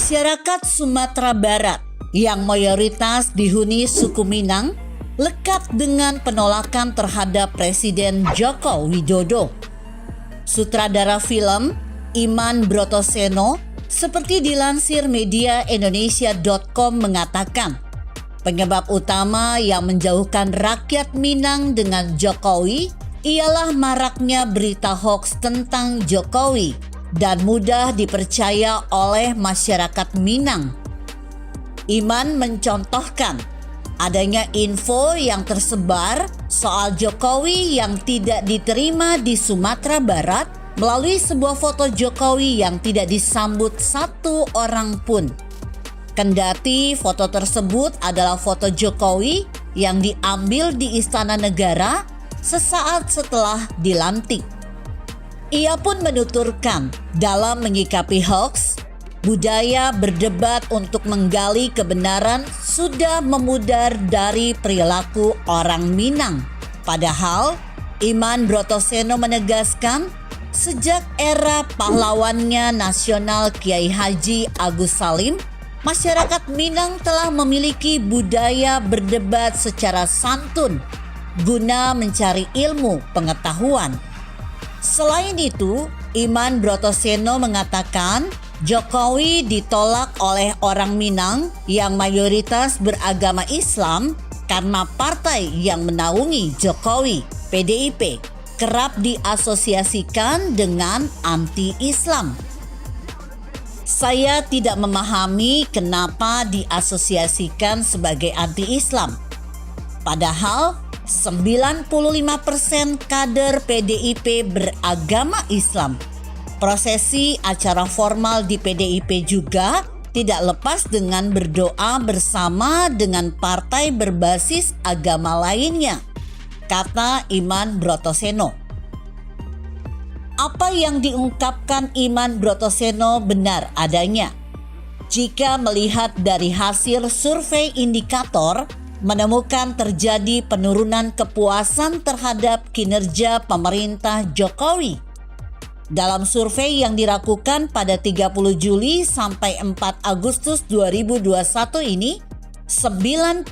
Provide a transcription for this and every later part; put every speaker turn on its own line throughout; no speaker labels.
Masyarakat Sumatera Barat yang mayoritas dihuni suku Minang lekat dengan penolakan terhadap Presiden Joko Widodo. Sutradara film Iman Brotoseno seperti dilansir media Indonesia.com mengatakan, penyebab utama yang menjauhkan rakyat Minang dengan Jokowi ialah maraknya berita hoaks tentang Jokowi dan mudah dipercaya oleh masyarakat Minang. Iman mencontohkan adanya info yang tersebar soal Jokowi yang tidak diterima di Sumatera Barat melalui sebuah foto Jokowi yang tidak disambut satu orang pun. Kendati foto tersebut adalah foto Jokowi yang diambil di Istana Negara sesaat setelah dilantik. Ia pun menuturkan, dalam menyikapi hoaks, budaya berdebat untuk menggali kebenaran sudah memudar dari perilaku orang Minang. Padahal, Iman Brotoseno menegaskan, sejak era pahlawannya nasional Kiai Haji Agus Salim, masyarakat Minang telah memiliki budaya berdebat secara santun guna mencari ilmu pengetahuan. Selain itu, Iman Brotoseno mengatakan Jokowi ditolak oleh orang Minang yang mayoritas beragama Islam karena partai yang menaungi Jokowi, PDIP, kerap diasosiasikan dengan anti-Islam. Saya tidak memahami kenapa diasosiasikan sebagai anti-Islam. Padahal 95% kader PDIP beragama Islam. Prosesi acara formal di PDIP juga tidak lepas dengan berdoa bersama dengan partai berbasis agama lainnya, kata Iman Brotoseno. Apa yang diungkapkan Iman Brotoseno benar adanya. Jika melihat dari hasil survei indikator, menemukan terjadi penurunan kepuasan terhadap kinerja pemerintah Jokowi. Dalam survei yang dilakukan pada 30 Juli sampai 4 Agustus 2021 ini, 97,2%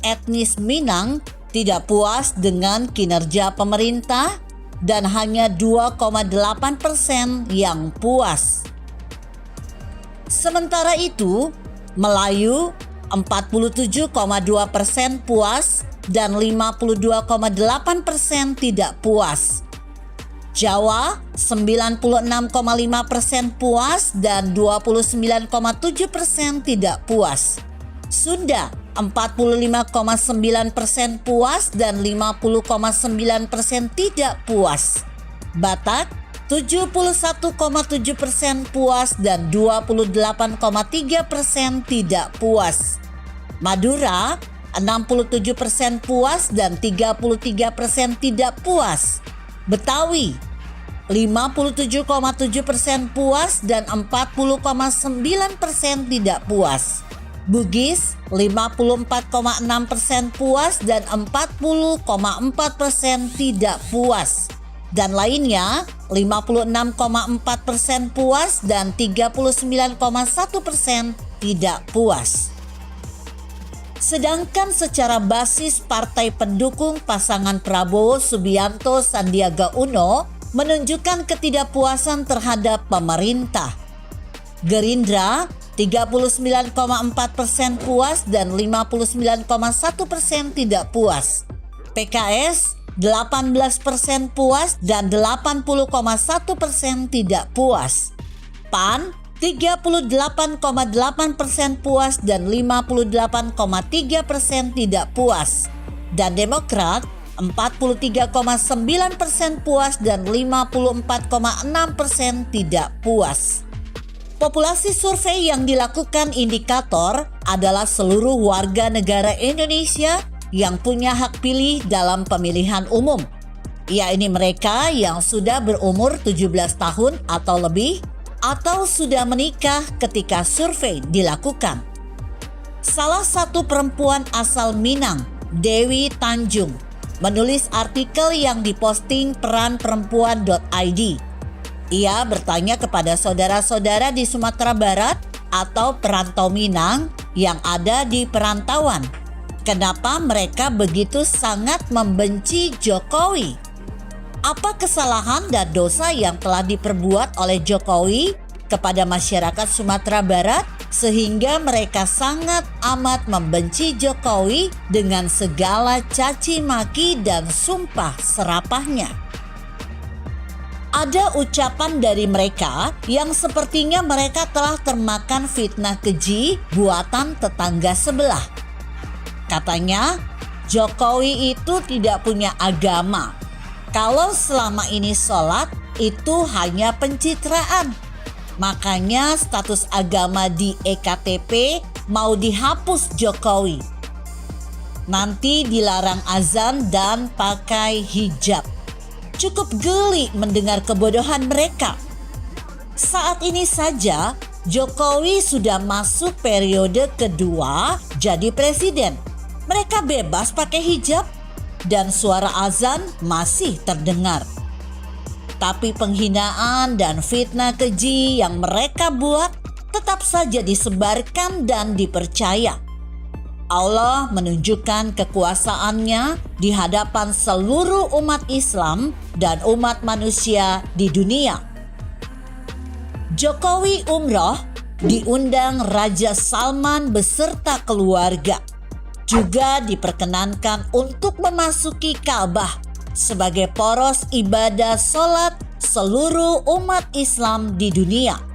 etnis Minang tidak puas dengan kinerja pemerintah dan hanya 2,8% yang puas. Sementara itu, Melayu 47,2% puas dan 52,8% tidak puas. Jawa 96,5% puas dan 29,7% tidak puas. Sunda 45,9% puas dan 50,9% tidak puas. Batak 71,7% puas dan 28,3% tidak puas. Madura 67% puas dan 33% tidak puas. Betawi 57,7% puas dan 40,9% tidak puas. Bugis 54,6% puas dan 40,4% tidak puas. Dan lainnya 56,4% puas dan 39,1% tidak puas. Sedangkan secara basis partai pendukung pasangan Prabowo Subianto Sandiaga Uno menunjukkan ketidakpuasan terhadap pemerintah. Gerindra 39,4% puas dan 59,1% tidak puas. PKS 18% puas dan 80,1% tidak puas. PAN 38,8% puas dan 58,3% tidak puas. Dan Demokrat 43,9% puas dan 54,6% tidak puas. Populasi survei yang dilakukan indikator adalah seluruh warga negara Indonesia yang punya hak pilih dalam pemilihan umum, yakni mereka yang sudah berumur 17 tahun atau lebih atau sudah menikah ketika survei dilakukan. Salah satu perempuan asal Minang, Dewi Tanjung, menulis artikel yang diposting peranperempuan.id. Ia bertanya kepada saudara-saudara di Sumatera Barat atau perantau Minang yang ada di perantauan, kenapa mereka begitu sangat membenci Jokowi? Apa kesalahan dan dosa yang telah diperbuat oleh Jokowi kepada masyarakat Sumatera Barat sehingga mereka sangat amat membenci Jokowi dengan segala caci maki dan sumpah serapahnya? Ada ucapan dari mereka yang sepertinya mereka telah termakan fitnah keji buatan tetangga sebelah. Katanya, Jokowi itu tidak punya agama. Kalau selama ini sholat, itu hanya pencitraan. Makanya status agama di EKTP mau dihapus Jokowi. Nanti dilarang azan dan pakai hijab. Cukup geli mendengar kebodohan mereka. Saat ini saja Jokowi sudah masuk periode kedua jadi presiden. Mereka bebas pakai hijab dan suara azan masih terdengar. Tapi penghinaan dan fitnah keji yang mereka buat tetap saja disebarkan dan dipercaya. Allah menunjukkan kekuasaannya di hadapan seluruh umat Islam dan umat manusia di dunia. Jokowi umroh diundang Raja Salman beserta keluarga. Juga diperkenankan untuk memasuki Ka'bah sebagai poros ibadah sholat seluruh umat Islam di dunia.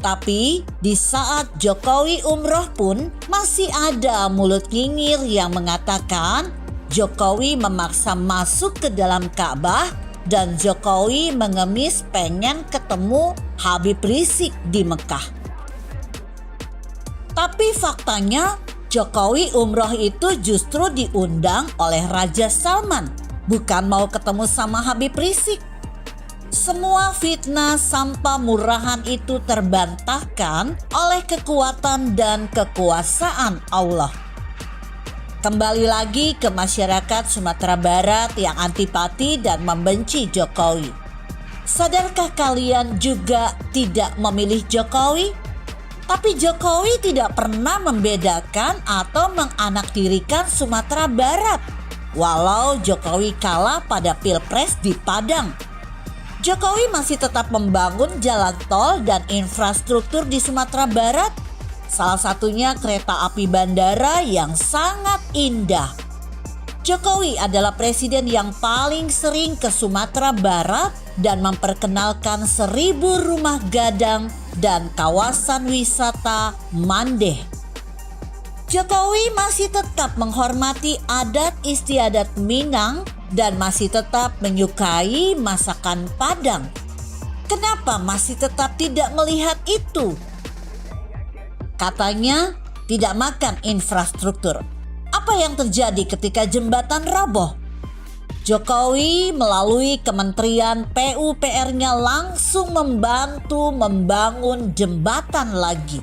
Tapi di saat Jokowi umroh pun masih ada mulut nyinyir yang mengatakan Jokowi memaksa masuk ke dalam Ka'bah dan Jokowi mengemis pengen ketemu Habib Rizik di Mekah. Tapi faktanya Jokowi umroh itu justru diundang oleh Raja Salman, bukan mau ketemu sama Habib Rizik. Semua fitnah sampah murahan itu terbantahkan oleh kekuatan dan kekuasaan Allah. Kembali lagi ke masyarakat Sumatera Barat yang antipati dan membenci Jokowi. Sadarkah kalian juga tidak memilih Jokowi? Tapi Jokowi tidak pernah membedakan atau menganaktirikan Sumatera Barat. Walau Jokowi kalah pada Pilpres di Padang, Jokowi masih tetap membangun jalan tol dan infrastruktur di Sumatera Barat. Salah satunya kereta api bandara yang sangat indah. Jokowi adalah presiden yang paling sering ke Sumatera Barat dan memperkenalkan 1000 rumah gadang dan kawasan wisata Mandeh. Jokowi masih tetap menghormati adat istiadat Minang dan masih tetap menyukai masakan Padang. Kenapa masih tetap tidak melihat itu? Katanya tidak makan infrastruktur. Apa yang terjadi ketika jembatan roboh? Jokowi melalui Kementerian PUPR-nya langsung membantu membangun jembatan lagi.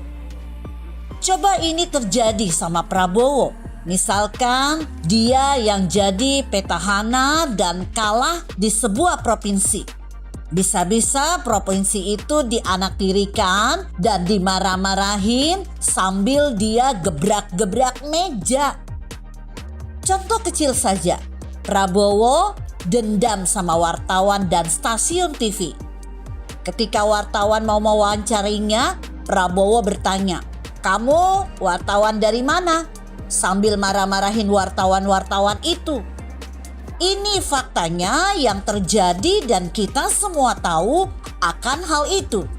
Coba ini terjadi sama Prabowo. Misalkan dia yang jadi petahana dan kalah di sebuah provinsi. Bisa-bisa provinsi itu dianaktirikan dan dimarah-marahin sambil dia gebrak-gebrak meja. Contoh kecil saja, Prabowo dendam sama wartawan dan stasiun TV. Ketika wartawan mau mewawancarinya, Prabowo bertanya, "Kamu wartawan dari mana?" Sambil marah-marahin wartawan-wartawan itu. Ini faktanya yang terjadi dan kita semua tahu akan hal itu.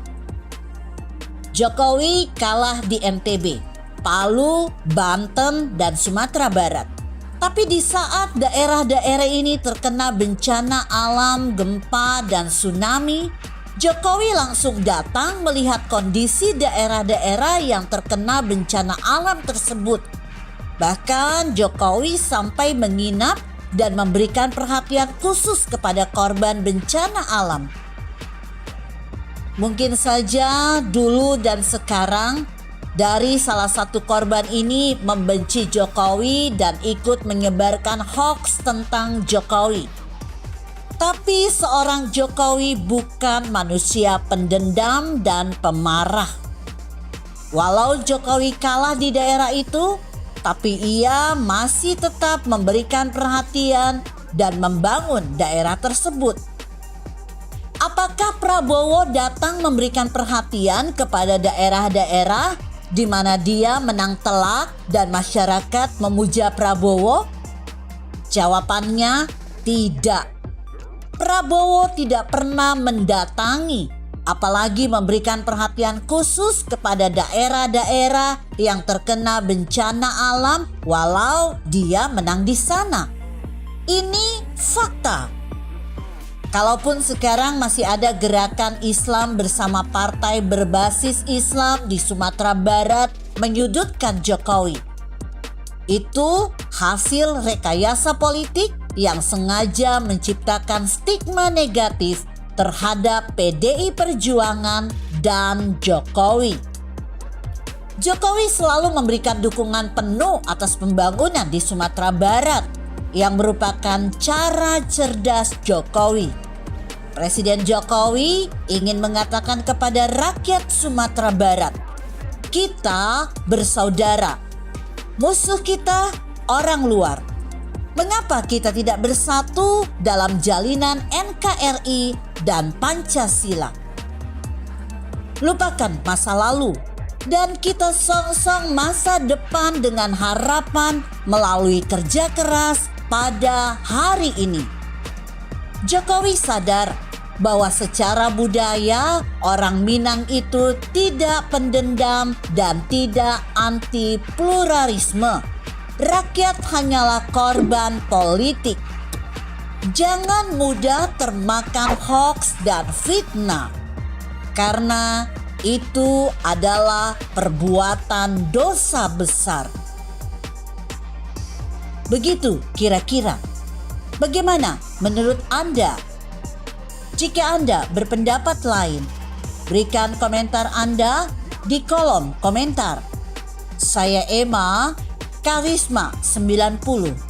Jokowi kalah di NTB, Palu, Banten, dan Sumatera Barat. Tapi di saat daerah-daerah ini terkena bencana alam, gempa, dan tsunami, Jokowi langsung datang melihat kondisi daerah-daerah yang terkena bencana alam tersebut. Bahkan Jokowi sampai menginap dan memberikan perhatian khusus kepada korban bencana alam. Mungkin saja dulu dan sekarang dari salah satu korban ini membenci Jokowi dan ikut menyebarkan hoaks tentang Jokowi. Tapi seorang Jokowi bukan manusia pendendam dan pemarah. Walau Jokowi kalah di daerah itu, tapi ia masih tetap memberikan perhatian dan membangun daerah tersebut. Apakah Prabowo datang memberikan perhatian kepada daerah-daerah di mana dia menang telak dan masyarakat memuja Prabowo? Jawabannya tidak. Prabowo tidak pernah mendatangi, apalagi memberikan perhatian khusus kepada daerah-daerah yang terkena bencana alam walau dia menang di sana. Ini fakta. Kalaupun sekarang masih ada gerakan Islam bersama partai berbasis Islam di Sumatera Barat menyudutkan Jokowi, itu hasil rekayasa politik yang sengaja menciptakan stigma negatif terhadap PDI Perjuangan dan Jokowi. Jokowi selalu memberikan dukungan penuh atas pembangunan di Sumatera Barat yang merupakan cara cerdas Jokowi. Presiden Jokowi ingin mengatakan kepada rakyat Sumatera Barat, kita bersaudara, musuh kita orang luar. Mengapa kita tidak bersatu dalam jalinan NKRI dan Pancasila? Lupakan masa lalu dan kita songsong masa depan dengan harapan melalui kerja keras pada hari ini. Jokowi sadar bahwa secara budaya orang Minang itu tidak pendendam dan tidak anti pluralisme. Rakyat hanyalah korban politik. Jangan mudah termakan hoaks dan fitnah, karena itu adalah perbuatan dosa besar. Begitu kira-kira. Bagaimana menurut Anda? Jika Anda berpendapat lain, berikan komentar Anda di kolom komentar. Saya Emma, Karisma 90.